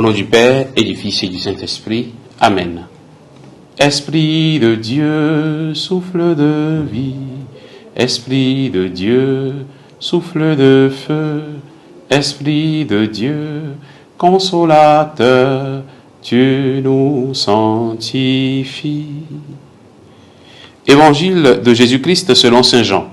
Au nom du Père, et du Fils, et du Saint-Esprit. Amen. Esprit de Dieu, souffle de vie. Esprit de Dieu, souffle de feu. Esprit de Dieu, consolateur, tu nous sanctifies. Évangile de Jésus-Christ selon saint Jean.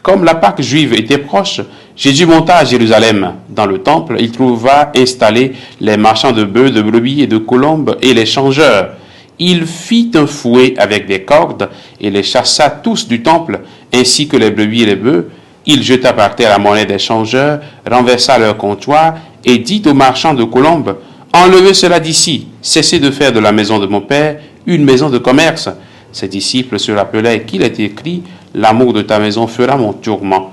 Comme la Pâque juive était proche, Jésus monta à Jérusalem. Dans le temple, il trouva installés les marchands de bœufs, de brebis et de colombes et les changeurs. Il fit un fouet avec des cordes et les chassa tous du temple, ainsi que les brebis et les bœufs. Il jeta par terre la monnaie des changeurs, renversa leur comptoir et dit aux marchands de colombes, « Enlevez cela d'ici, cessez de faire de la maison de mon Père une maison de commerce. » Ses disciples se rappelaient qu'il est écrit, « L'amour de ta maison fera mon tourment. »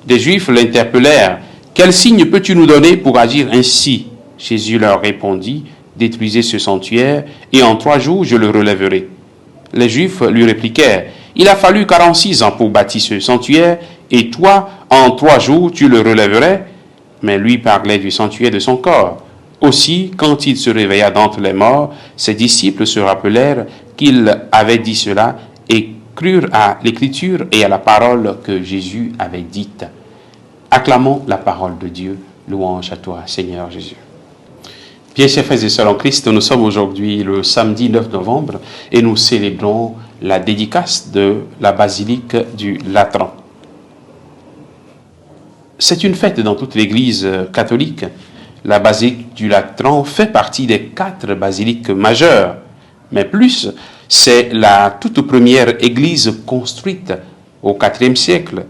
Des Juifs l'interpellèrent, « Quel signe peux-tu nous donner pour agir ainsi ?» Jésus leur répondit, « Détruisez ce sanctuaire, et en 3 jours je le relèverai. » Les Juifs lui répliquèrent, « Il a fallu 46 ans pour bâtir ce sanctuaire, et toi, en 3 jours, tu le relèverais ?» Mais lui parlait du sanctuaire de son corps. Aussi, quand il se réveilla d'entre les morts, ses disciples se rappelèrent qu'il avait dit cela et crurent à l'Écriture et à la parole que Jésus avait dite. Acclamons la parole de Dieu. Louange à toi, Seigneur Jésus. Bien, chers frères et sœurs en Christ, nous sommes aujourd'hui le samedi 9 novembre et nous célébrons la dédicace de la basilique du Latran. C'est une fête dans toute l'Église catholique. La basilique du Latran fait partie des 4 basiliques majeures, mais plus, c'est la toute première église construite au IVe siècle,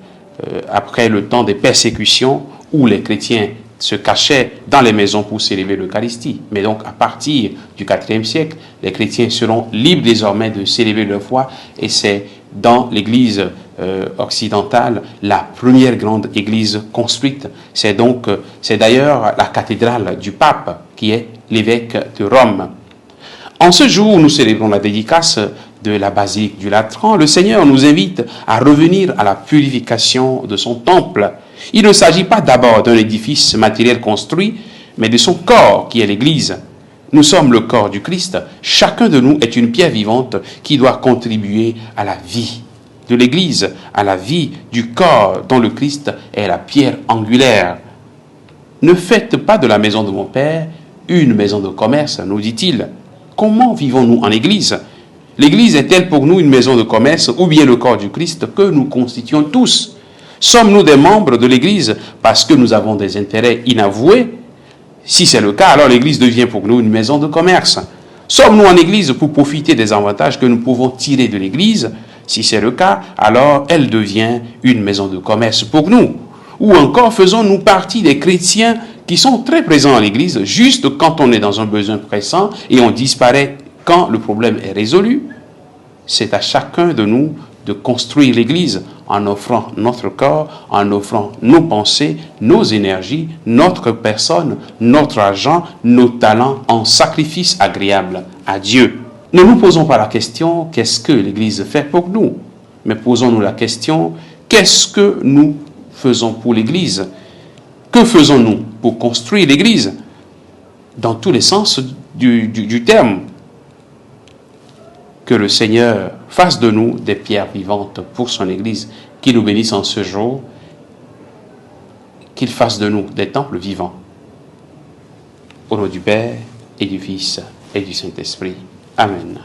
après le temps des persécutions où les chrétiens se cachaient dans les maisons pour célébrer l'Eucharistie. Mais donc, à partir du IVe siècle, les chrétiens seront libres désormais de célébrer leur foi, et c'est dans l'église occidentale la première grande église construite. C'est d'ailleurs la cathédrale du pape qui est l'évêque de Rome. En ce jour où nous célébrons la dédicace de la basilique du Latran, le Seigneur nous invite à revenir à la purification de son temple. Il ne s'agit pas d'abord d'un édifice matériel construit, mais de son corps qui est l'Église. Nous sommes le corps du Christ. Chacun de nous est une pierre vivante qui doit contribuer à la vie de l'Église, à la vie du corps dont le Christ est la pierre angulaire. Ne faites pas de la maison de mon Père une maison de commerce, nous dit-il. Comment vivons-nous en Église? L'Église est-elle pour nous une maison de commerce ou bien le corps du Christ que nous constituons tous? Sommes-nous des membres de l'Église parce que nous avons des intérêts inavoués? Si c'est le cas, alors l'Église devient pour nous une maison de commerce. Sommes-nous en Église pour profiter des avantages que nous pouvons tirer de l'Église? Si c'est le cas, alors elle devient une maison de commerce pour nous. Ou encore, faisons-nous partie des chrétiens qui sont très présents à l'Église, juste quand on est dans un besoin pressant et on disparaît quand le problème est résolu? C'est à chacun de nous de construire l'Église en offrant notre corps, en offrant nos pensées, nos énergies, notre personne, notre argent, nos talents en sacrifice agréable à Dieu. Ne nous posons pas la question « qu'est-ce que l'Église fait pour nous ?» mais posons-nous la question « qu'est-ce que nous faisons pour l'Église ?» Que faisons-nous pour construire l'Église? Dans tous les sens du terme. Que le Seigneur fasse de nous des pierres vivantes pour son Église, qu'il nous bénisse en ce jour, qu'il fasse de nous des temples vivants. Au nom du Père, et du Fils, et du Saint-Esprit. Amen.